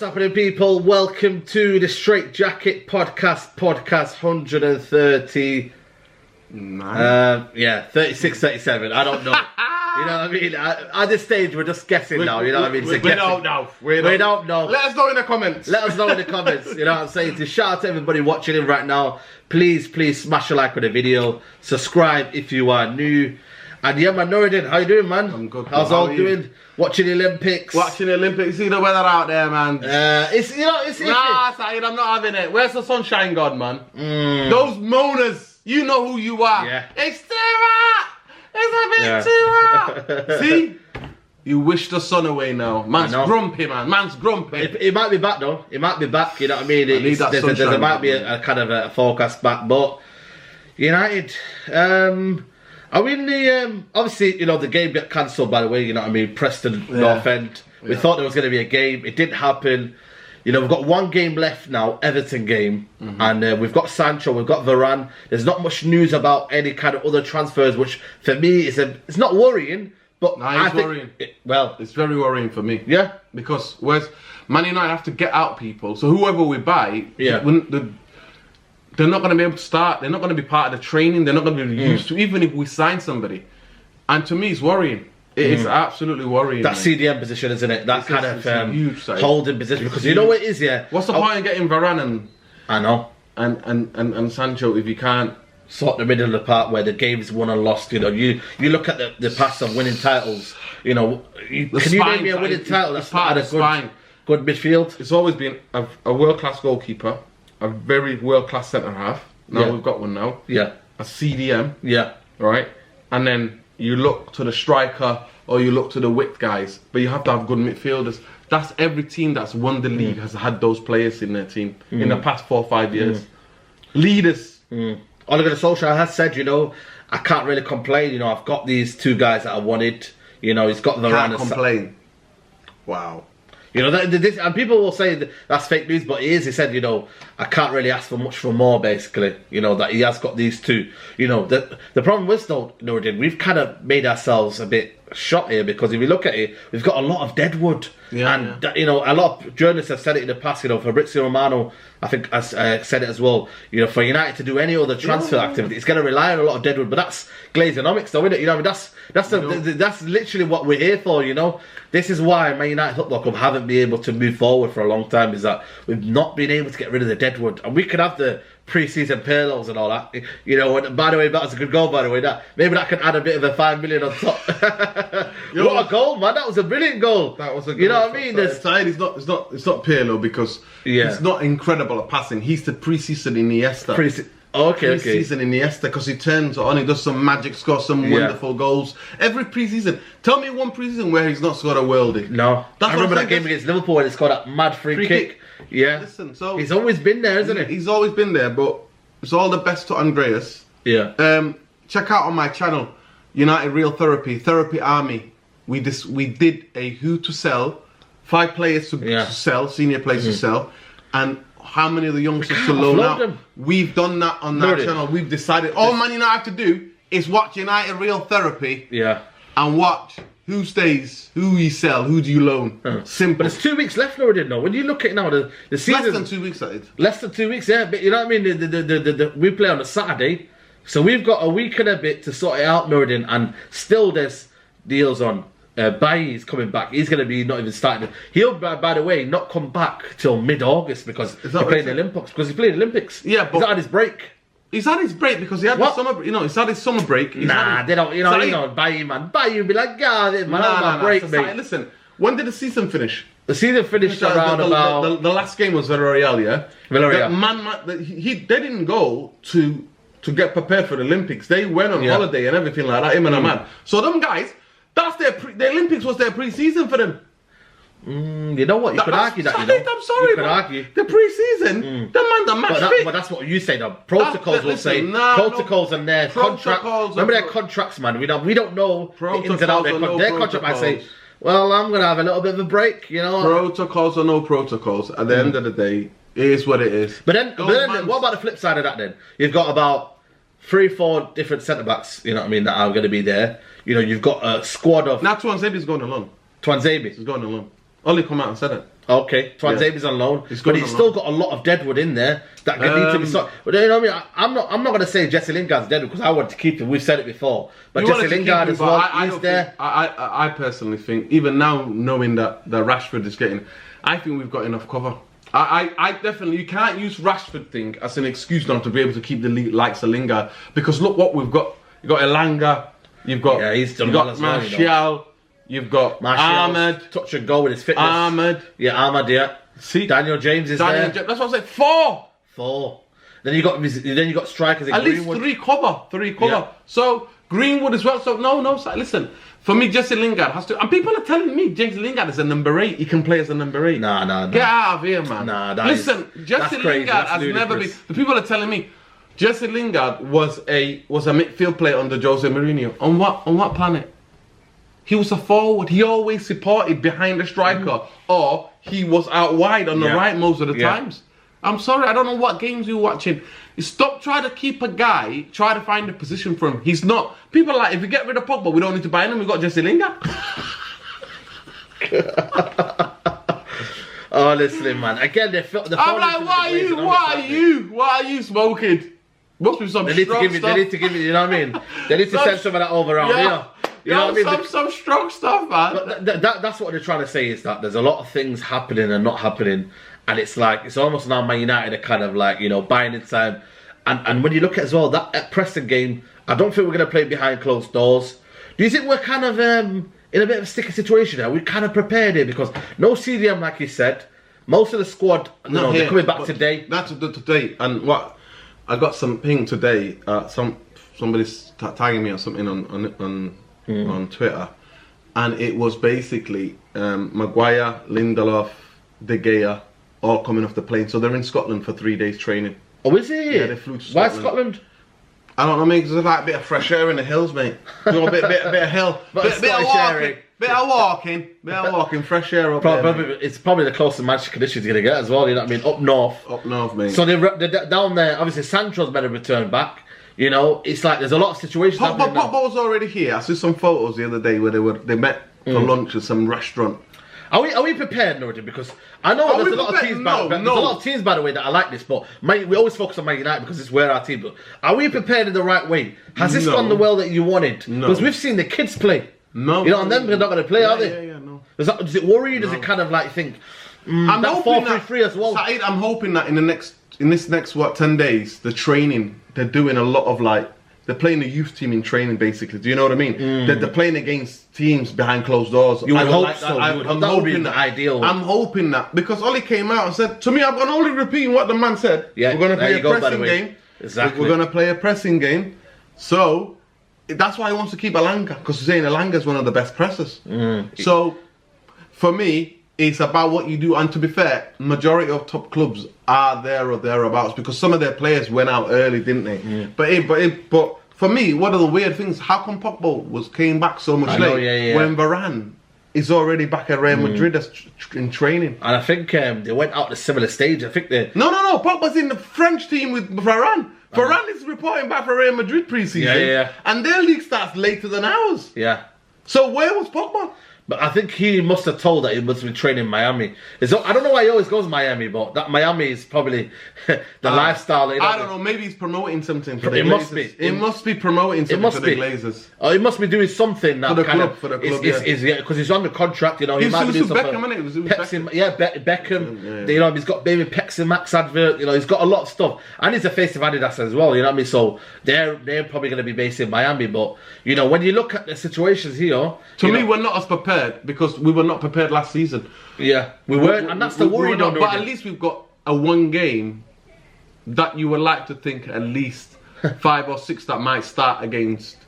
What's happening, people? Welcome to the Straight Jacket podcast 130. Yeah, 36, 37. I don't know. You know what I mean? At this stage, we're just guessing now. You know what I mean? We don't know. We don't know. Let us know in the comments. Let us know in the comments. You know what I'm saying? To shout out to everybody watching it right now. Please smash a like on the video. Subscribe if you are new. And yeah, man, Nuruddin, how you doing, man? I'm good. How's all doing? Watching the Olympics. Watching the Olympics. See the weather out there, man. It's Nah, Saeed, I'm not having it. Where's the sunshine god, man? Those moaners, you know who you are. Yeah. It's too hot. It's a bit too hot. See? You wish the sun away now. Man's grumpy, man. Man's grumpy. It might be back though. It might be back. You know what I mean? There might be a kind of a forecast back, but United. Are we in the obviously, you know, the game got cancelled, by the way, you know what I mean? Preston North End. We thought there was going to be a game. It didn't happen. You know, we've got one game left now, Everton game, and we've got Sancho, we've got Varane. There's not much news about any kind of other transfers, which for me it's not worrying, but it's worrying. It's very worrying for me. Yeah, because whereas Man United have to get out people, so whoever we buy, they're not going to be able to start. They're not going to be part of the training. They're not going to be used to, even if we sign somebody. And to me, it's worrying. It's absolutely worrying. That CDM position, isn't it? That kind of huge holding position. Because you know what it is, yeah? What's the point in getting Varane and Sancho if you can't sort the middle of the park where the game's won and lost? You know, you look at the past of winning titles. You know, can you name me a winning title that's part of a good midfield? It's always been a world-class goalkeeper, a very world-class centre-half. Now we've got one now. Yeah. A CDM. Yeah. Right? And then you look to the striker or you look to the width guys. But you have to have good midfielders. That's every team that's won the league has had those players in their team in the past 4 or 5 years. Leaders. Ole Gunnar Solskjaer has said, you know, I can't really complain. You know, I've got these two guys that I wanted. You know, he's got Varane. Can't complain. Wow. You know, and people will say that's fake news, but it is. He said, you know, I can't really ask for much for more, basically. You know, that he has got these two. You know, the problem with Nuruddin, we've kind of made ourselves a bit shot here, because if you look at it, we've got a lot of deadwood. You know, a lot of journalists have said it in the past. You know, Fabrizio Romano, I think, has said it as well. You know, for United to do any other transfer activity, it's going to rely on a lot of deadwood. But that's Glazonomics, though, isn't it? You know, I mean, that's literally what we're here for. You know, this is why Man United Football Club haven't been able to move forward for a long time. Is that we've not been able to get rid of the deadwood, and we could have the pre-season payrolls and all that. You know, and by the way, that was a good goal, by the way. Maybe that can add a bit of a 5 million on top. What a goal, man! That was a brilliant goal. That was a good. You know what I mean? It's not Pirlo because he's not incredible at passing. He's the pre-season Iniesta. Pre-season Iniesta, because he turns on, he does some magic, scores some wonderful goals every pre-season. Tell me one pre-season where he's not scored a worldie. No, I remember that game against Liverpool where he scored that mad free kick. Yeah, listen, so he's always been there, isn't he? He's always been there, but it's all the best to Andreas. Yeah. Check out on my channel, United Real Therapy Army. We did a who to sell, 5 players to sell, senior players to sell, and how many of the youngsters to loan out. We've done that on that channel. We've decided all Man United have to do is watch United Real Therapy. Yeah. And watch who stays, who you sell, who do you loan. Simple. But there's 2 weeks left, Nuruddin. No, when you look at it now, the season less than 2 weeks. That is less than 2 weeks. Yeah, but you know what I mean. We play on a Saturday, so we've got a week and a bit to sort it out, Nuruddin. And still, there's deals on. Bailly's coming back. He's going to be not even starting. He'll, by the way, not come back till mid-August because he's playing the Olympics. Because he's playing the Olympics. Yeah, but he's had his break. He's had his break because he had the summer. You know, he's had his summer break. They don't. You know, Bailly, man. Bailly be like, God, man, my break, mate. Listen, when did the season finish? The season finished around about. The last game was Villarreal, yeah. Villarreal. They didn't go to get prepared for the Olympics. They went on holiday and everything like that. Him and a man. So them guys. That's the Olympics was their pre-season for them. You know what? You could argue that. You know? I'm sorry, you could argue the pre-season. The match fit. But that's what you say. The protocols will say. Protocols and their contracts. Remember their contracts, man. We don't know the ins and outs. Their contract might say, "Well, I'm gonna have a little bit of a break." You know. Protocols or no protocols. At the end of the day, it is what it is. But then, what about the flip side of that? Then you've got about 3-4 different centre backs. You know what I mean? That are going to be there. You know, you've got a squad of. Now Tuanzebe's going alone. Tuanzebe is going alone. Ollie come out and said it. Okay, Twanzabi's on loan, but he's still got a lot of deadwood in there that need to be sorted. But you know what I mean? I'm not going to say Jesse Lingard's deadwood because I want to keep him. We've said it before, but Jesse Lingard as well. He's there. I personally think, even now knowing that Rashford is getting, I think we've got enough cover. I definitely, you can't use Rashford thing as an excuse not to be able to keep the likes of Lingard, because look what we've got. You've got Elanga, you've got Martial. You've got Ahmed, touch and go with his fitness. Ahmed, yeah. See, Daniel James is there. That's what I said. Four. Then you got strikers. At least three cover. Yeah. So Greenwood as well. So no. Listen, for me, Jesse Lingard has to. And people are telling me Jesse Lingard is a number 8. He can play as a number 8. Nah. Get out of here, man. Listen, Jesse Lingard has never been. The people are telling me Jesse Lingard was a midfield player under Jose Mourinho. On what planet? He was a forward. He always supported behind the striker, or he was out wide on the right most of the times. I'm sorry, I don't know what games you're watching. Stop trying to keep a guy, try to find a position for him. He's not. People are like, if we get rid of Pogba, we don't need to buy him. We've got Jesse Lingard. Oh, listen, man. Again, I'm like, what are you smoking? Must be some strong stuff. They need to give you, you know what I mean? They need to send some of that over around here. You know what I mean? Some strong stuff, man. That's what they're trying to say, is that there's a lot of things happening and not happening, and it's like, it's almost now Man United are kind of like, you know, buying in time. And when you look at as well, that Preston game, I don't think we're going to play behind closed doors. Do you think we're kind of in a bit of a sticky situation now? We kind of prepared it because no CDM, like you said. Most of the squad, they're coming back today. That's today. And what I got some ping today. Somebody's tagging me or something on Twitter, and it was basically Maguire, Lindelof, De Gea, all coming off the plane. So they're in Scotland for 3 days training. Oh, is it? Yeah, they flew to Scotland. Why Scotland? I don't know, mate, because there's like a bit of fresh air in the hills, mate. You know, a bit of hill. Bit of walking, fresh air up there. It's probably the closest Manchester conditions you're going to get as well, you know what I mean? Up north, mate. So they're down there, obviously Sancho's better return back. You know, it's like there's a lot of situations happening now. Pogba was already here. I saw some photos the other day where they met for lunch at some restaurant. Are we prepared, Norton? Because I know there's a lot of teams. There's a lot of teams, by the way, that I like this, but we always focus on Man United because it's where our team. But are we prepared in the right way? Has this gone the well that you wanted? No. Because we've seen the kids play. No. You know, and them they're not going to play, are they? Yeah, no. Does it worry you? Does it kind of like think? I'm that 4-3-3 as well. Saeed, I'm hoping that in this next 10 days, the training they're doing a lot of like. They're playing the youth team in training, basically. Do you know what I mean? They're playing against teams behind closed doors. You would hope so. That would be the ideal. I'm hoping that. Because Ollie came out and said, to me, I'm only repeating what the man said. Yeah, we're going to play a pressing game. Exactly. We're going to play a pressing game. So, that's why he wants to keep Elanga. Because he's saying Elanga is one of the best pressers. So, for me, it's about what you do. And to be fair, majority of top clubs are there or thereabouts. Because some of their players went out early, didn't they? But for me, one of the weird things, how come Pogba came back so much late when Varane is already back at Real Madrid in training? And I think they went out at a similar stage. I think they... No. Pogba's in the French team with Varane. Varane is reporting back for Real Madrid pre-season. Yeah. And their league starts later than ours. Yeah. So where was Pogba? But I think he must have told that he must be training in Miami. I don't know why he always goes to Miami, but that Miami is probably the lifestyle. I don't know. Maybe he's promoting something for the Glazers. Must be. It must be promoting something for the Glazers. Oh, he must be doing something that for the club, because he's on the contract. You know, he might be doing something. Beckham. You know, he's got maybe Pepsi Max advert. You know, he's got a lot of stuff, and he's a face of Adidas as well. You know what I mean? So they're probably going to be based in Miami. But you know, when you look at the situations here, to me, we're not as prepared. Because we were not prepared last season. Yeah, we weren't, and that's the worry. But at least we've got a one game that you would like to think at least 5 or 6 that might start against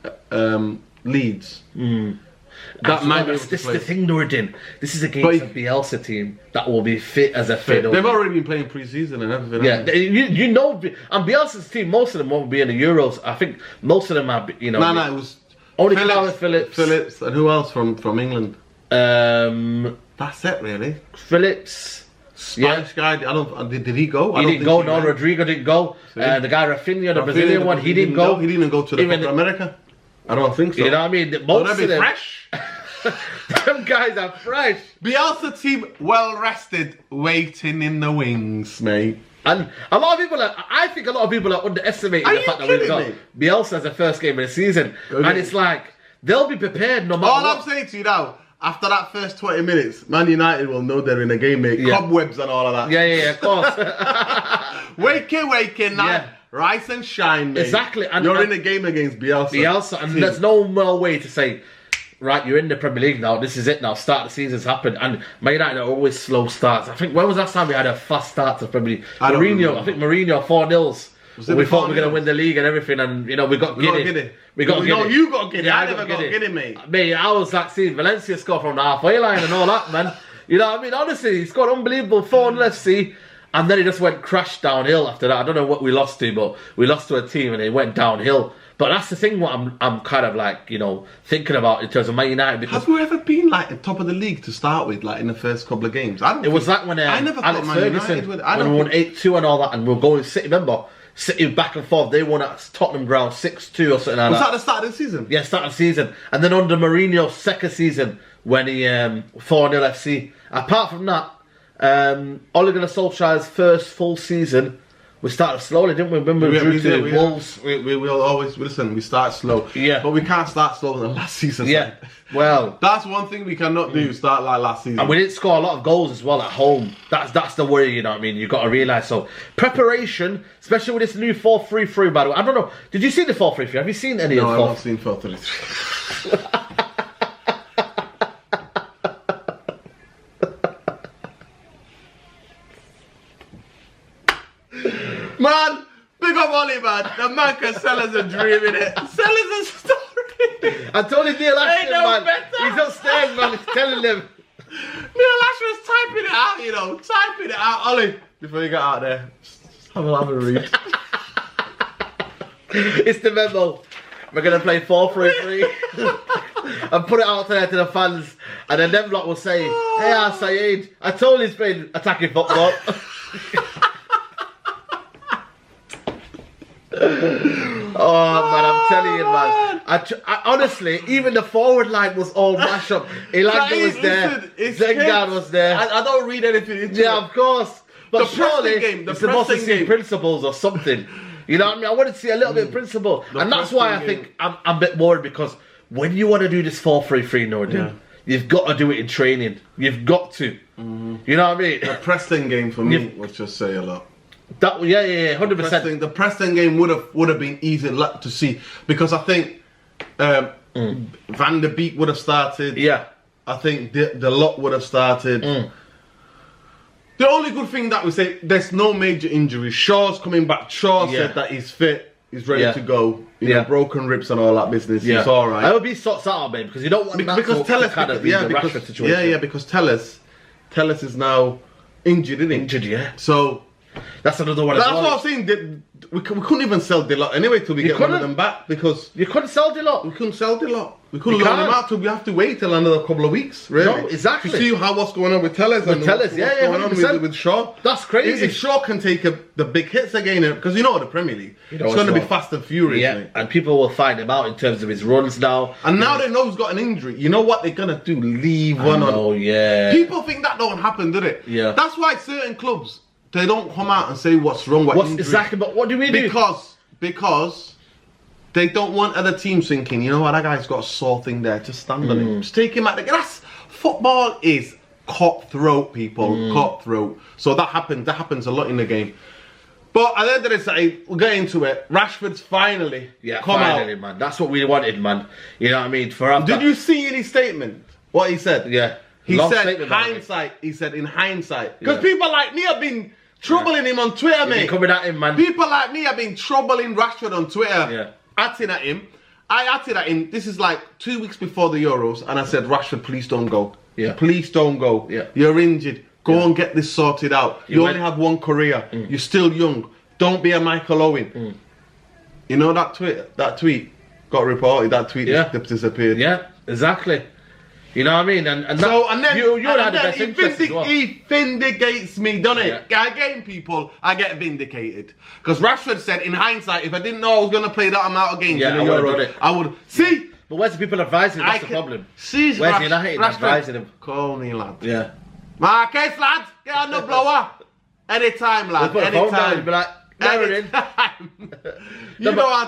Leeds. That might be. This is the thing, Nordin. This is against a Bielsa team that will be fit as a fiddle. They've already been playing pre-season and everything. Yeah, you know, and Bielsa's team, most of them won't be in the Euros. I think most of them are. You know, no, it was only Phillips, and who else from England? That's it, really. Phillips, Spanish guy. Did he go? He didn't go. No, Rodrigo didn't go. The guy Rafinha, the Brazilian one, he didn't go. He didn't go to the Copa America. I don't think so. You know what I mean? Most of them. Fresh. Them guys are fresh. Bielsa team well rested, waiting in the wings, mate. And a lot of people I think a lot of people are underestimating the fact that we've got Bielsa as the first game of the season. Okay. And it's like, they'll be prepared no matter what. All I'm saying to you now, after that first 20 minutes, Man United will know they're in a game, mate. Yeah. Cobwebs and all of that. Yeah, of course. Waking, now. Yeah. Rise and shine, mate. Exactly. And you're in a game against Bielsa. And there's no more way to say, right, you're in the Premier League now, this is it now, start of the season's happened. And Man United are always slow starts. I think, when was the last time we had a fast start to Premier League? Mourinho, I think Mourinho 4-0s. We thought we were going to win the league and everything, and you know, we got Giddy. We got Giddy. No, you got Giddy. I never got Giddy, mate. Mate, I was like seeing Valencia score from the halfway line and all that, man. You know what I mean? Honestly, he scored unbelievable 4-0 FC, and then he just went crashed downhill after that. I don't know what we lost to, but we lost to a team and it went downhill. But that's the thing what I'm kind of like, you know, thinking about in terms of Man United. Because have we ever been like the top of the league to start with, like in the first couple of games? It was like when I never Alex thought Man United would. When we won 8-2 and all that, and we were going City, remember? City back and forth, they won at Tottenham ground 6-2 or something like that. Was that the start of the season? Yeah, start of the season. And then under Mourinho's second season, when he 4-0 FC. Apart from that, Ole Gunnar Solskjaer's first full season, we started slowly, didn't we? When we drew to Wolves. We will always, listen, we start slow. Yeah. But we can't start slower than last season. Yeah. Well, that's one thing we cannot do, start like last season. And we didn't score a lot of goals as well at home. That's the worry, you know what I mean? You've got to realise. So, preparation, especially with this new 4-3-3, by the way. I don't know, did you see the 4-3-3? Have you seen any of the 4-3-3? No, I've not seen 4-3-3. Man, big up Ollie, man. The man can sell us a dream, innit? Sell us a story. I told him Neil Ashton, man. Better. He's upstairs, man. He's telling them. Neil Ashton was typing it out, you know. Typing it out. Ollie, before you get out there, just have a read. It's the memo. We're going to play 4-3-3. And put it out there to the fans. And then them lot will say, hey, Saeed, I told you he's playing attacking football. Oh man, I'm telling you, man. I honestly, even the forward line was all mashed up. Elanga was there, Zengard was there. I don't read anything. Yeah, of course. But surely it's supposed to see principles or something. You know what I mean? I want to see a little bit of principle, and that's why I think I'm a bit worried, because when you want to do this 4-3-3, Nordin, you've got to do it in training. You've got to. You know what I mean? The Preston game for me would just say a lot. That, yeah, 100%. The Preston game would have been easy to see, because I think Van der Beek would have started. Yeah, I think the lot would have started. The only good thing that we say, there's no major injuries. Shaw's coming back. Shaw said that he's fit, he's ready to go. You know, broken ribs and all that business. It's all right. I would be sorts out, babe, because you don't want that because to kind of be the Rashford situation. Because Telles is now injured, isn't he? Injured, yeah. So that's another one. That's what I'm saying. We couldn't even sell Dilot anyway till we get one of them back, because you couldn't sell Dilot. We couldn't sell Dilot. We couldn't loan him out till we have to wait till another couple of weeks. Really, no, exactly. To see what's going on with Telles and what's going on with Shaw. That's crazy. If Shaw can take the big hits again, because you know the Premier League, it's going to be fast and furious. Yeah, mate. And people will find him out in terms of his runs now. And now they know he's got an injury. You know what they're gonna do? Leave one on. Oh yeah. People think that don't happen, do they? Yeah. That's why certain clubs, they don't come out and say what's wrong. Exactly? But what do we do? Because they don't want other teams thinking, you know what, that guy's got a sore thing there. Just stand on him. Just take him out. Football is cutthroat, people. Cutthroat. So that happens a lot in the game. But at the end of the day, we'll get into it. Rashford's finally come out. Man. That's what we wanted, man. You know what I mean? Did you see in his statement what he said? Yeah. He said hindsight. He said in hindsight. Because people like me have been troubling him on Twitter, mate. Coming at him, man. People like me have been troubling Rashford on Twitter. Yeah. Atting at him. I atted at him. This is like 2 weeks before the Euros, and I said, Rashford, please don't go. Yeah. Please don't go. Yeah. You're injured. Go and get this sorted out. You only have one career. You're still young. Don't be a Michael Owen. You know that tweet got reported. That tweet disappeared. Yeah, exactly. You know what I mean? And then he vindicates me, doesn't it? Again, people, I get vindicated. Because Rashford said, in hindsight, if I didn't know I was going to play that amount of games in the Euro, I would. See, But where's the people advising him? That's the problem. Where's United advising him? Call me, lad. Yeah. Marcus, lad, get on the blower. Anytime, lad. Anytime. Be like, I'll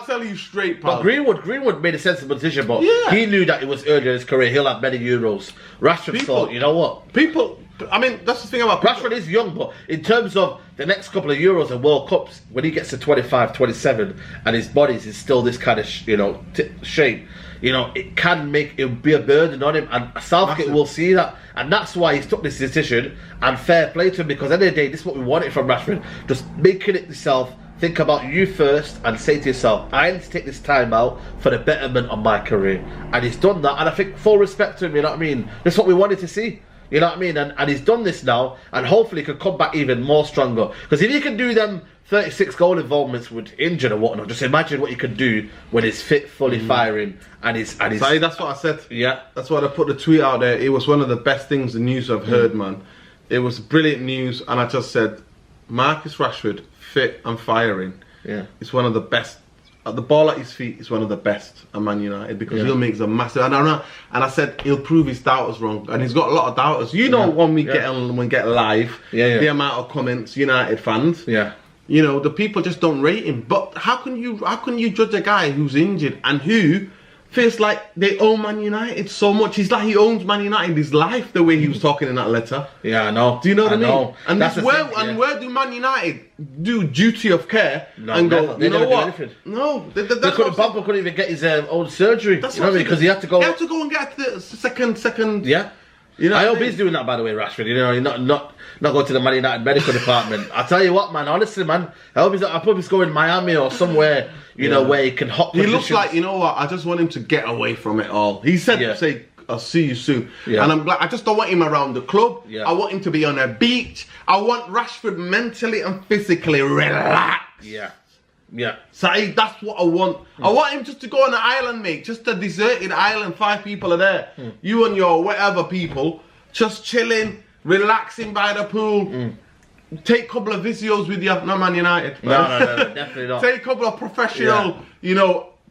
tell you straight, pal. But Greenwood made a sensible decision, but he knew that it was early in his career. He'll have many Euros. Rashford thought, you know what? I mean, that's the thing about Rashford is young, but in terms of the next couple of Euros and World Cups, when he gets to 25, 27, and his body is still this kind of, shape, it can be a burden on him, and Southgate will see that, and that's why he's took this decision. And fair play to him, because at the end of the day, this is what we wanted from Rashford. Just making it yourself, think about you first, and say to yourself, I need to take this time out for the betterment of my career. And he's done that, and I think full respect to him. You know what I mean? That's what we wanted to see. You know what I mean? And he's done this now, and hopefully he can come back even more stronger. Because if he can do them 36 goal involvements with injured or whatnot, just imagine what he could do when he's fit, fully firing, and he's. That's what I said. Yeah, that's why I put the tweet out there. It was one of the best things, the news I've heard, man. It was brilliant news, and I just said, Marcus Rashford, fit and firing. Yeah, it's one of the best. The ball at his feet is one of the best at Man United, because he'll make a massive. And I said he'll prove his doubters wrong, and he's got a lot of doubters. When we get live, the amount of comments, United fans. Yeah. The people just don't rate him. But how can you judge a guy who's injured and who feels like they own Man United so much? He's like he owns Man United his life, the way he was talking in that letter. Yeah, I know. Do you know what I mean? Know. And that's where do Man United do duty of care and go, you know what? No, Bamper couldn't even get his own surgery. That's because he had to go. He had to go and get the second. Yeah. I hope he's doing that, by the way, Rashford. He's not going to the Man United medical department. I tell you what, man. Honestly, man, I hope he's going to Miami or somewhere, where he can hop. He looks like, I just want him to get away from it all. He said, "Say, I'll see you soon." Yeah. And I'm glad. I just don't want him around the club. Yeah. I want him to be on a beach. I want Rashford mentally and physically relaxed. Yeah. Yeah. So that's what I want. I want him just to go on an island, mate. Just a deserted island. 5 people are there. You and your whatever people. Just chilling, relaxing by the pool. Take a couple of videos with you. Not Man United. No, definitely not. Take a couple of professional,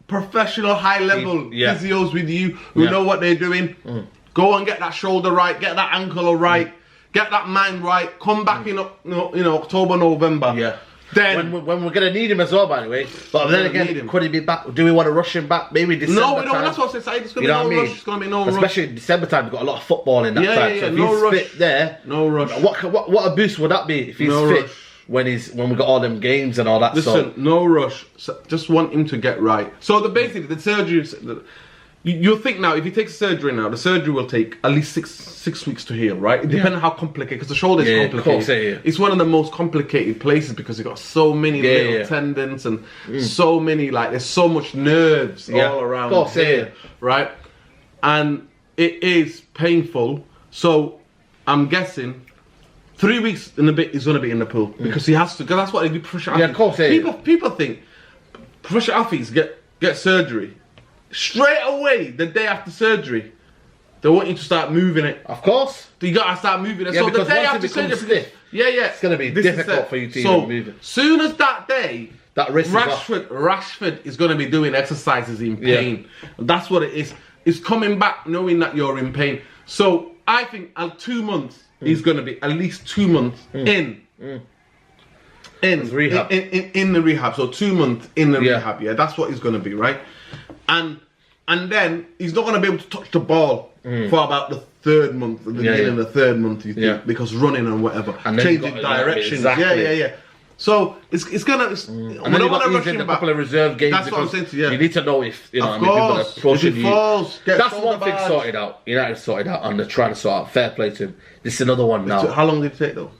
professional high-level physios with you who know what they're doing. Go and get that shoulder right. Get that ankle right. Get that mind right. Come back in October, November. Yeah. Then when we're going to need him as well, by the way. But then again, could he be back? Do we want to rush him back? Maybe December time? No, we don't. That's what I said. It's going to be no rush. It's going to be no rush. Especially in December time, we've got a lot of football in that time. So if he's fit there, no rush. What a boost would that be if he's fit when we got all them games and all that stuff? Listen, no rush. So just want him to get right. So basically the surgery. You'll think now, if he takes surgery now, the surgery will take at least six weeks to heal, right? It depends on how complicated, because the shoulder is complicated. It's one of the most complicated places because you've got so many little tendons and so many, there's so much nerves all around here, right? And it is painful. So I'm guessing 3 weeks and a bit he's going to be in the pool because he has to, because that's what they do, professional athletes. Yeah, of course. People think professional athletes get surgery. Straight away, the day after surgery, they want you to start moving it. Of course. You gotta start moving it. Yeah, so because the day once after it becomes surgery, stiff, it's gonna be difficult for you to even move it. Soon as that day, that wrist Rashford is gonna be doing exercises in pain. That's what it is. It's coming back knowing that you're in pain. So I think 2 months he's gonna be at least 2 months in rehab. In the rehab. So 2 months in the rehab. Yeah, that's what he's gonna be, right? And then he's not going to be able to touch the ball for about the 3rd month, the beginning of the 3rd month, you think, because running and whatever, and changing direction. Yeah. So it's gonna. And then you've got a couple of reserve games. That's what I'm saying to you. You need to know if people are approaching you. That's one thing sorted out. United sorted out, and they're trying to sort out. Fair play to him. This is another one now. How long did it take though?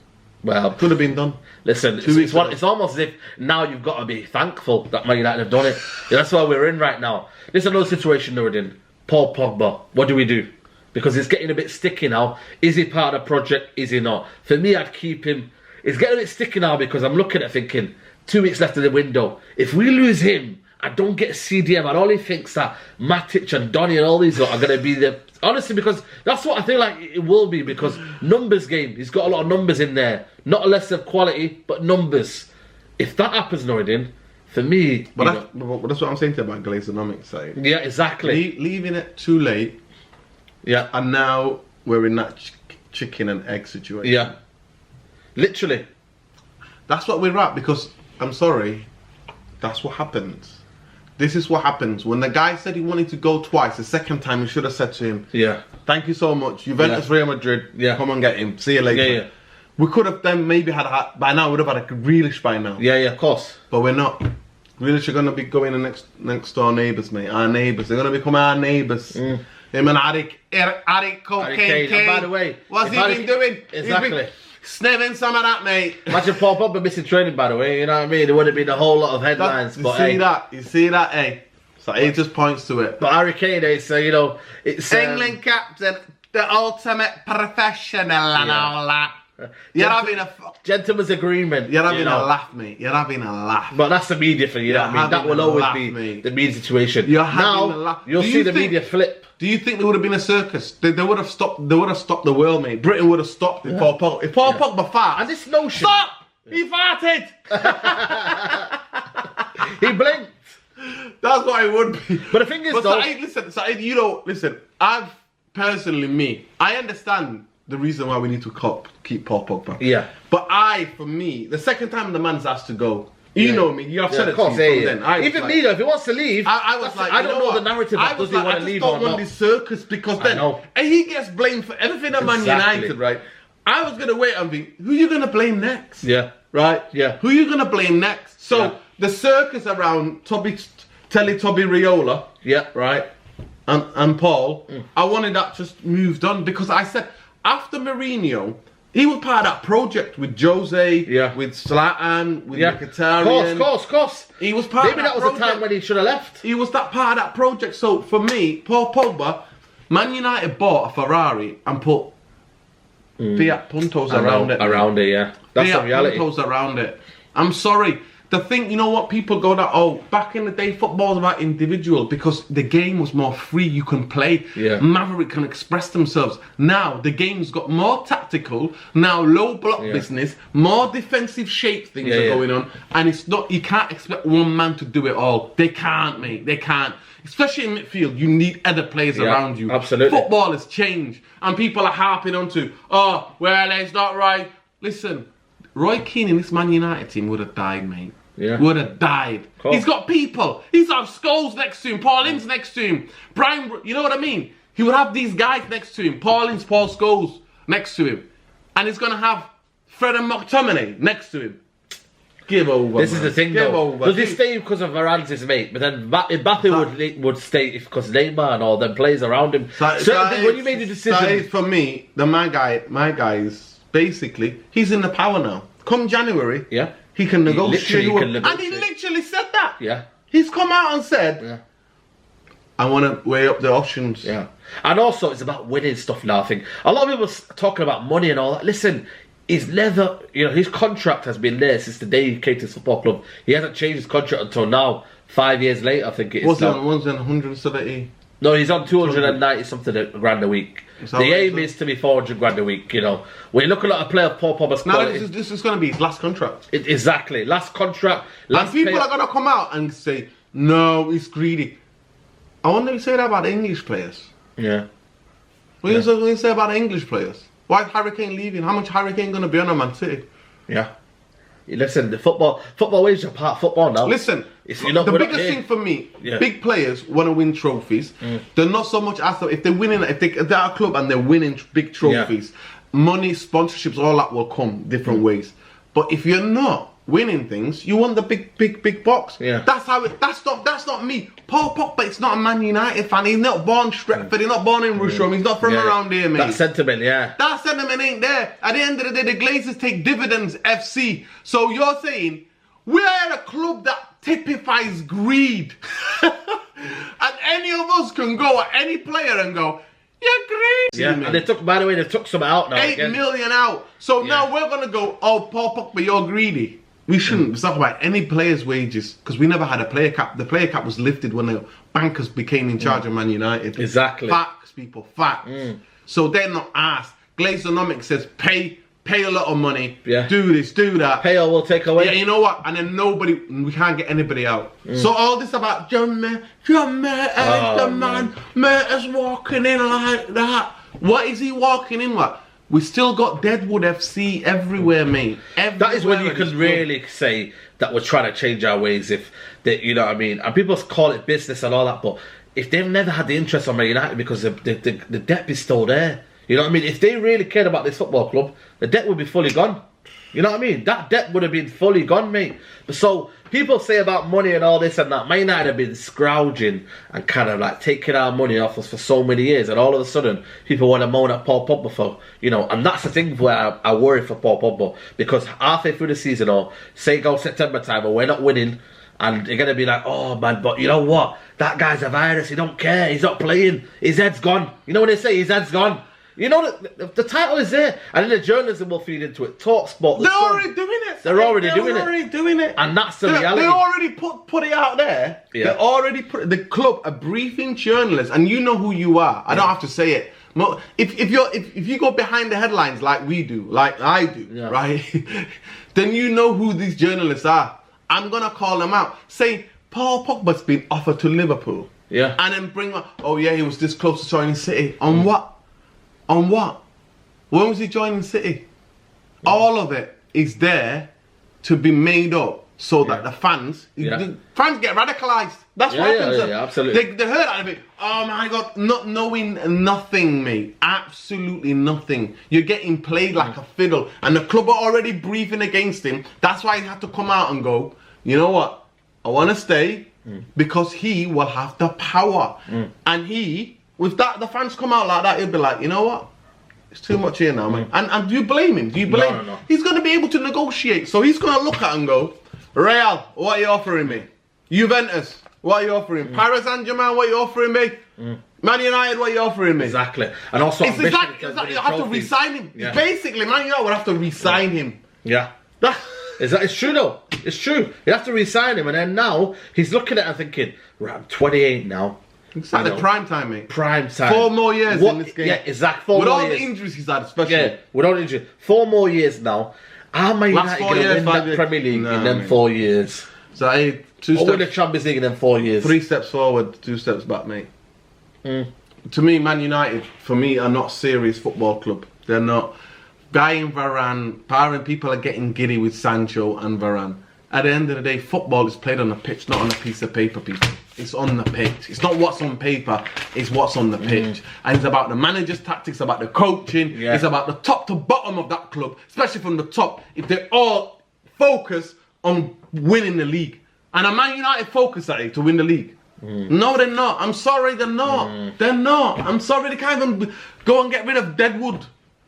Well, could have been done. Listen, it's almost as if now you've got to be thankful that Man United have done it. That's why we're in right now. This is another situation we're in. Paul Pogba, what do we do? Because it's getting a bit sticky now. Is he part of the project? Is he not? For me, I'd keep him. It's getting a bit sticky now because I'm looking at thinking, 2 weeks left of the window. If we lose him, I don't get CDM. I'd only think that Matic and Donny and all these are going to be the... Honestly, because that's what I feel like it will be, because numbers game. He's got a lot of numbers in there. Not less of quality, but numbers. If that happens, Norridin, for me, but that's what I'm saying to you about Glazonomics side. Yeah, exactly. Leaving it too late. Yeah. And now we're in that chicken and egg situation. Yeah. Literally. That's what we're at, because I'm sorry, that's what happens. This is what happens. When the guy said he wanted to go twice, the second time he should have said to him, yeah, thank you so much. Juventus, Real Madrid, come and get him. See you later. Yeah. We could have then maybe by now, we'd have had a Grealish by now. Yeah, of course. But we're not. Grealish are going to be going to next door neighbours, mate. Our neighbours. They're going to become our neighbours. Him and Arik Cocaine. And by the way, what's he been doing? Exactly. Sniffing some of that, mate. Imagine Paul Pogba missing training, by the way. You know what I mean? There would have been a whole lot of headlines. You see that, eh? So he just points to it. But Harry Kane, so it's England captain, the ultimate professional and all that. You're having a gentleman's agreement. You're having a laugh, mate. You're having a laugh. But that's the media for you. Know what I mean? That will always be the media situation. You're having a laugh. You'll see the media flip. Do you think there would have been a circus? They would have stopped. They would have stopped the world, mate. Britain would have stopped if Paul Pogba. If Paul Pogba farted, and this notion. Stop! He farted. He blinked. That's what it would be. But the thing is, though, Saeed, listen. I've personally, I understand the reason why we need to keep Paul Pogba. Yeah. But for me, the second time the man's asked to go, you know me, you have said it to me from then. Even me, though, if he wants to leave, I was like, I don't know the narrative of does he want to leave or not. I just don't want this circus, because then and he gets blamed for everything at Man United, right? I was going to wait and think, who are you going to blame next? Yeah. Right? Yeah. Who are you going to blame next? So the circus around Teletubby Riola, right, and Paul, I wanted that just moved on, because I said, after Mourinho, he was part of that project with Jose, with Zlatan, with Mkhitaryan. Of course. He was part of that that was the time when he should have left. He was that part of that project. So for me, Paul Pogba, Man United bought a Ferrari and put Fiat Puntos around it. Around it, yeah. That's the reality. Fiat Puntos around it. I'm sorry. The thing, you know what, people go that, back in the day, football was about individual, because the game was more free, you can play. Yeah. Maverick can express themselves. Now, the game's got more tactical, now low block business, more defensive shape things are going on, and it's not, you can't expect one man to do it all. They can't, mate, they can't. Especially in midfield, you need other players around you. Absolutely. Football has changed, and people are harping onto, well, it's not right. Listen, Roy Keane in this Man United team would have died, mate. Yeah. Would have died. Cool. He's got people. He's got Scholes next to him. Paul Ince next to him. Brian, you know what I mean? He would have these guys next to him. Paul Ince, Paul Scholes next to him. And he's going to have Fred and McTominay next to him. Give over. This is the thing, though. Does he stay because of Varane's his mate? But then Mbappe would stay because Neymar and all them players around him. When you made the decision, for me, my guy is basically, he's in the power now. Come January, he can negotiate. And he literally said that. Yeah. He's come out and said, I want to weigh up the options. Yeah. And also, it's about winning stuff now, I think. A lot of people are talking about money and all that. Listen, he's never, his contract has been there since the day he came to this football club. He hasn't changed his contract until now. 5 years later, I think it is. What's on 170? No, he's on 290 something grand a week. The aim is to be 400 grand a week, When you look at a player of Paul Pogba's quality... Now, this is going to be his last contract. Exactly. Last contract. And people are going to come out and say, no, he's greedy. I wonder if you say that about English players. Yeah. What do you say about English players? Why is Harry Kane leaving? How much Harry Kane going to be on a Man City? Yeah. Listen, the football wages are part of football now. Listen, the biggest thing for me, big players want to win trophies. They're not so much as if they're winning, if they're at a club and they're winning big trophies, money, sponsorships, all that will come different ways. But if you're not winning things, you want the big box. Yeah. That's how it. That's not me. Paul Pogba, it's not a Man United fan. He's not born Stretford. He's not born in Russia. He's not from around here, mate. That sentiment, That sentiment ain't there. At the end of the day, the Glazers take dividends, FC. So you're saying we're a club that typifies greed, and any of us can go at any player and go, you're greedy. Yeah, and they took, by the way, they took some out now. 8 million out. So now we're gonna go, Paul Pogba, you're greedy. We shouldn't. Let's talk about any player's wages, because we never had a player cap. The player cap was lifted when the bankers became in charge of Man United. Exactly. Facts, people, facts. So they're not asked. Glazonomics says pay pay a lot of money, Yeah. do this, do that. Pay or we'll take away. Yeah, you know what? And then we can't get anybody out. So all this about John Mayer is the man is walking in like that. What is he walking in what? We still got Deadwood FC everywhere, mate. That is when you Everywhere can really say that we're trying to change our ways, if they, you know what I mean. And people call it business and all that, but if they've never had the interest on Man United because the debt is still there, you know what I mean. If they really cared about this football club, the debt would be fully gone. You know what I mean? That debt would have been fully gone, mate. So people say about money and all this and that. Man United have been scrounging and kind of like taking our money off us for so many years, and all of a sudden people want to moan at Paul Pogba for, you know. And that's the thing where I worry for Paul Pogba, because halfway through the season, or say go September time, or we're not winning, and you're gonna be like, oh man, but you know what? That guy's a virus. He don't care. He's not playing. His head's gone. You know when they say his head's gone. You know, the title is there, and then the journalism will feed into it. Talk Sport. They're already doing it. They're already doing it. And that's the reality. They already put it out there. Yeah. They already put the club a briefing journalist, and you know who you are. I don't have to say it. If you go behind the headlines like we do, like I do, right? Then you know who these journalists are. I'm gonna call them out. Say Paul Pogba's been offered to Liverpool. Yeah. And then bring up, oh yeah, he was this close to joining City. On what? On what? When was he joining City? All of it is there to be made up so that the fans get radicalised. That's what happens. Yeah, absolutely. They heard out of it. Oh my God, not knowing nothing, mate. Absolutely nothing. You're getting played like a fiddle, and the club are already briefing against him. That's why he had to come out and go, you know what? I want to stay because he will have the power, and he. With that, the fans come out like that, he'll be like, you know what? It's too much here now, man. And do you blame him? Do you blame him? No. He's going to be able to negotiate. So he's going to look at and go, Real, what are you offering me? Juventus, what are you offering? Paris Saint-Germain, what are you offering me? Man United, what are you offering me? Exactly. And also, it's like you have to re-sign him. Yeah. Basically, Man United would have to re-sign him. Yeah. It's true though. It's true. You have to re-sign him, and then now he's looking at it and thinking, right, I'm 28 now. It's like the prime time, mate. Prime time. 4 more years in this game. Yeah, exactly. 4 with more all years. The injuries he's had, especially. Yeah, with all the injuries. 4 more years now. Are Man United going to win that Premier League in them 4 years? So, hey, 2 steps. Or win the Champions League in them 4 years? 3 steps forward, 2 steps back, mate. To me, Man United, for me, are not serious football club. They're not. Guy and Varane, people are getting giddy with Sancho and Varane. At the end of the day, football is played on a pitch, not on a piece of paper, people. It's on the pitch. It's not what's on paper, it's what's on the pitch. And it's about the manager's tactics, about the coaching, it's about the top to bottom of that club, especially from the top, if they all focus on winning the league. And a Man United focus at it to win the league. No, they're not. I'm sorry, they're not. They're not. I'm sorry, they can't even go and get rid of Deadwood.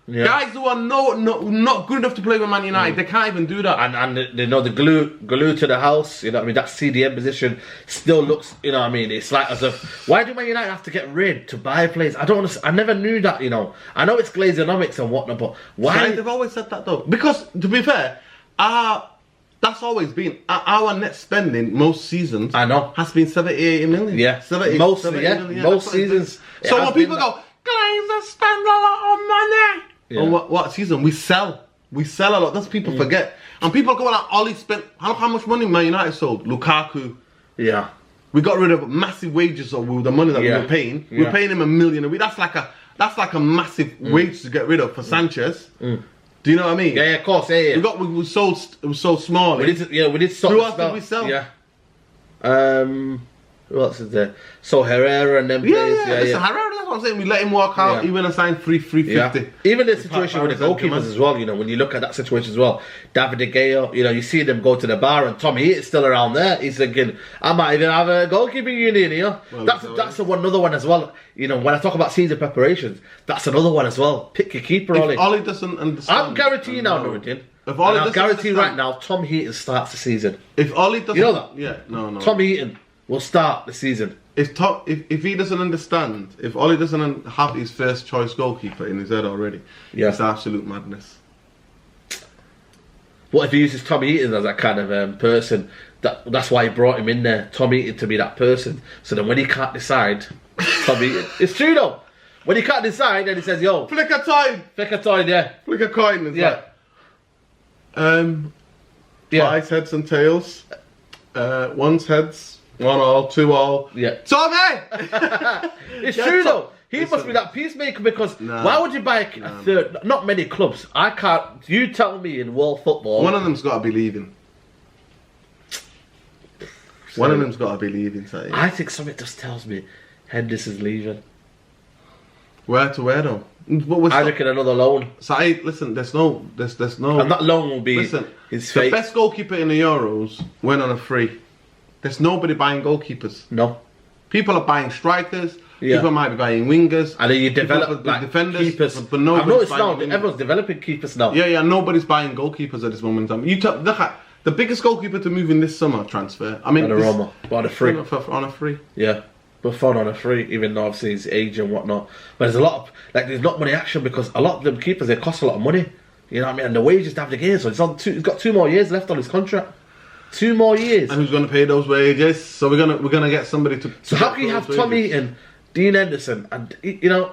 Yeah. Guys who are not good enough to play with Man United, they can't even do that. And they know the glue to the house, you know what I mean, that CDM position still looks, you know what I mean, it's like as if, why do Man United have to get rid to buy players? I don't understand. I never knew that, you know. I know it's Glazeonomics and whatnot, but why? They've always said that though. Because, to be fair, that's always been, our net spending most seasons has been 70-80 million. Yeah, 70, most seasons. So when people go, Glazer spend a lot of money. Yeah. On what season? We sell a lot. That's what people forget. And people go like, Ollie spent how much money Man United sold? Lukaku. Yeah. We got rid of massive wages of the money that we were paying. We were paying him $1 million a week. That's like a massive wage to get rid of for Sanchez. Do you know what I mean? Yeah, of course. Yeah. It was so small. We did stop. Who else did we sell? Yeah. Who else is there? So Herrera and them players. Listen, Herrera, that's what I'm saying. We let him walk out, even assigned 350. Yeah. Even the situation with the goalkeepers as well, you know, when you look at that situation as well, David De Gea, you know, you see them go to the bar and Tommy Heaton's still around there. He's thinking, I might even have a goalkeeping union here. Well, that's another one as well. You know, when I talk about season preparations, that's another one as well. Pick your keeper, Ollie. Ollie doesn't understand. I'm guaranteeing now, Nuruddin. I'll guarantee right now, Tom Heaton starts the season. If Ollie doesn't, you know that? Yeah, no. Tom Heaton will start the season. If he doesn't understand, if Ollie doesn't have his first choice goalkeeper in his head already, it's absolute madness. What if he uses Tom Heaton as that kind of person? That's why he brought him in there, Tom Heaton, to be that person. So then when he can't decide, Tom Heaton. It's true though. When he can't decide, then he says, "Yo, flick a coin." Flick a coin, yeah. Flick a coin. Like, Twice heads and tails. Once heads, 1 all, 2 all. Yeah. Tommy! It's true though. He must be that peacemaker because why would you buy a third? Not many clubs. I can't. You tell me in world football. One of them's got to be leaving. One of them's got to be leaving. So, I think something just tells me Henderson's leaving. Where to where though? I reckon another loan. So listen, there's no. And that loan will be his fate. The best goalkeeper in the Euros went on a free. There's nobody buying goalkeepers. No. People are buying strikers. Yeah. People might be buying wingers. And then you develop like defenders. Keepers. But nobody's I've noticed now buying everyone's developing keepers now. Yeah, nobody's buying goalkeepers at this moment in time. Look at the biggest goalkeeper to move in this summer transfer. I mean, on a Roma, on a free. On a free. Yeah. Buffon on a free, even though obviously his age and whatnot. But there's a lot of there's not money action because a lot of them keepers they cost a lot of money. You know what I mean? And the wages to have the gears. So he's got 2 more years left on his contract. 2 more years. And who's going to pay those wages? So we're gonna get somebody to. So how can you have Tom Eaton, Dean Henderson, and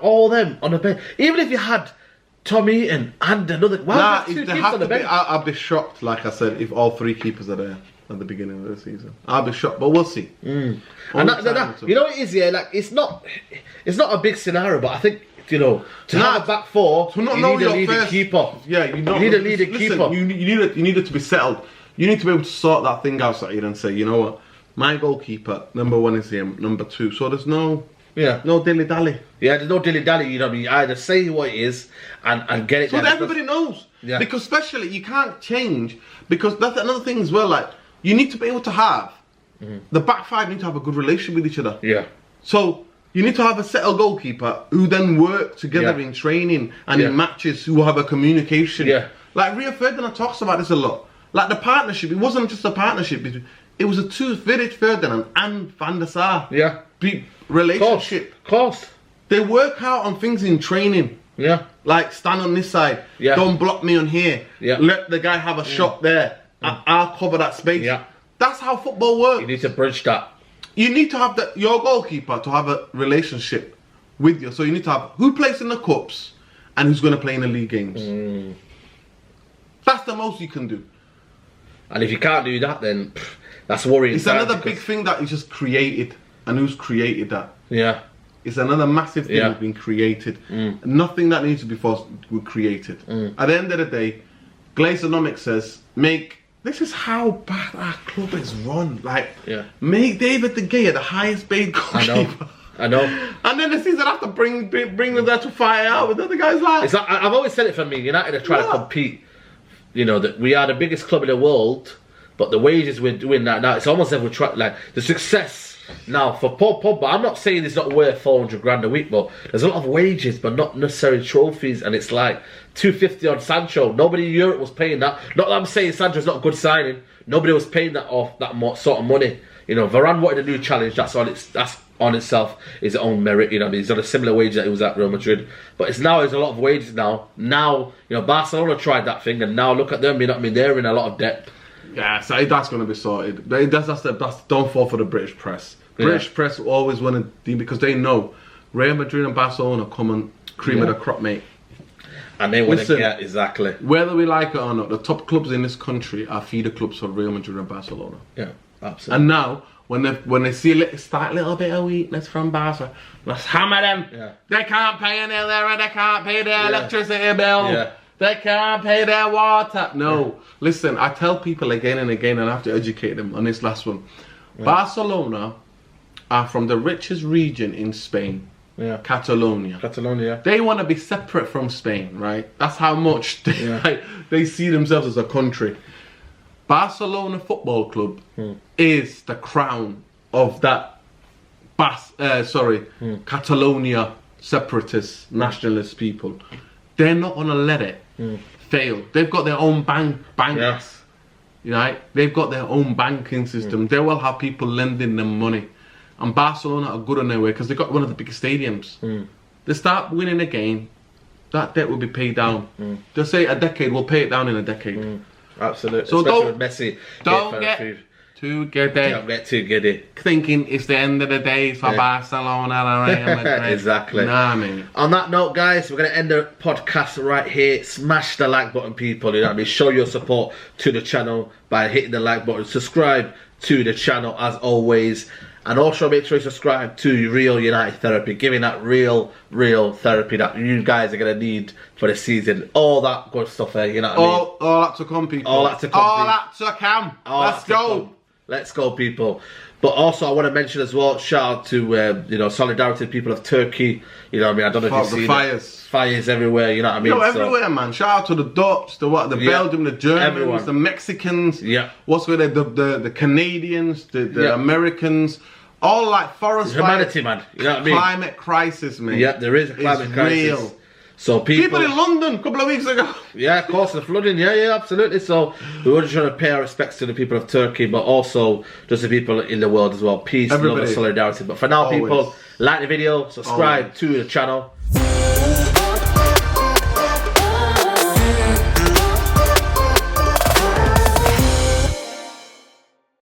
all them on the bench? Even if you had Tom Eaton and another, why would you have 2 keepers on the bench? I'll be shocked, like I said, if all 3 keepers are there at the beginning of the season. I'll be shocked, but we'll see. And you know what it is, yeah. Like it's not a big scenario, but I think to have a back 4, you need a leading keeper. Yeah, you need a leading keeper. You need it to be settled. You need to be able to sort that thing out and say, you know what, my goalkeeper number 1 is him, number 2. So there's no dilly dally. Yeah, there's no dilly dally. You know what I mean? Either say what it is and get it. So that everybody knows. Yeah. Because especially you can't change because that's another thing as well. Like you need to be able to have the back 5 need to have a good relationship with each other. Yeah. So you need to have a settled goalkeeper who then work together in training and in matches who have a communication. Yeah. Like Rio Ferdinand talks about this a lot. Like the partnership, it wasn't just a partnership. It was a Vidic Ferdinand and Van der Sar. Yeah. Relationship. Of course. They work out on things in training. Yeah. Like stand on this side. Yeah. Don't block me on here. Yeah. Let the guy have a shot there. I'll cover that space. Yeah. That's how football works. You need to bridge that. You need to have your goalkeeper to have a relationship with you. So you need to have who plays in the cups and who's going to play in the league games. That's the most you can do. And if you can't do that, then that's worrying. It's another big thing that is just created. And who's created that? Yeah. It's another massive thing that's been created. Nothing that needs to be forced was created. At the end of the day, Glazonomics says, this is how bad our club is run. Like, make David De Gea the highest paid goalkeeper. I know. And then the season after bring them there to fight out with other guys like. It's like I've always said it for me, United are trying to compete. That we are the biggest club in the world, but the wages we're doing that now, it's almost as if we're trying, like, the success now for Paul Pogba, I'm not saying it's not worth 400 grand a week, but there's a lot of wages, but not necessarily trophies, and it's like 250 on Sancho. Nobody in Europe was paying that. Not that I'm saying Sancho's not a good signing. Nobody was paying that sort of money. Varane wanted a new challenge, that's on itself his own merit. He's on a similar wage that he was at Real Madrid, but there's a lot of wages now. Barcelona tried that thing, and now look at them. They're in a lot of debt. Yeah, so that's going to be sorted. That's don't fall for the British press. British press always want to because they know Real Madrid and Barcelona come and cream of the crop, mate. And they want to get exactly. Whether we like it or not, the top clubs in this country are feeder clubs for Real Madrid and Barcelona. Yeah, absolutely. And now, when they see a little bit of weakness from Barca, let's hammer them. Yeah. They can't pay an and they can't pay their electricity bill. Yeah. They can't pay their water. No, listen, I tell people again and again, and I have to educate them on this last one. Yeah. Barcelona are from the richest region in Spain. Yeah. Catalonia. They want to be separate from Spain, right? That's how much they see themselves as a country. Barcelona Football Club is the crown of that Catalonia separatist nationalist people. They're not going to let it fail. They've got their own banks. Right? They've got their own banking system. They will have people lending them money. And Barcelona are good on their way because they've got one of the biggest stadiums. They start winning a game, that debt will be paid down. They'll say a decade, we'll pay it down in a decade. Absolutely. So especially with Messi. too giddy. Don't get too giddy. Thinking it's the end of the day for Barcelona and Real Madrid. Exactly. Nah, mate. On that note, guys, we're going to end the podcast right here. Smash the like button, people. You know what I mean? Show your support to the channel by hitting the like button. Subscribe to the channel, as always. And also make sure you subscribe to Real United Therapy, giving that real therapy that you guys are going to need for the season. All that good stuff there, you know what I mean? All that to come, people. All that to come. All that to come. Let's go. Let's go, people. But also, I want to mention as well, shout out to, you know, solidarity to people of Turkey. You know what I mean? I don't know if you've seen fires. Fires everywhere, you know what I mean? You know, everywhere, man. Shout out to the Dutch, the Belgium, the Germans, the Mexicans. Yeah. What's with the Canadians, the Americans. All like forest humanity, man. You know what I mean? Climate crisis, man. Yeah, there is a climate crisis. Real. So people in London a couple of weeks ago. Yeah, of course, the flooding. Yeah, absolutely. So we were just trying to pay our respects to the people of Turkey, but also just the people in the world as well. Peace, love, and solidarity. But for now, people, like the video, subscribe to the channel.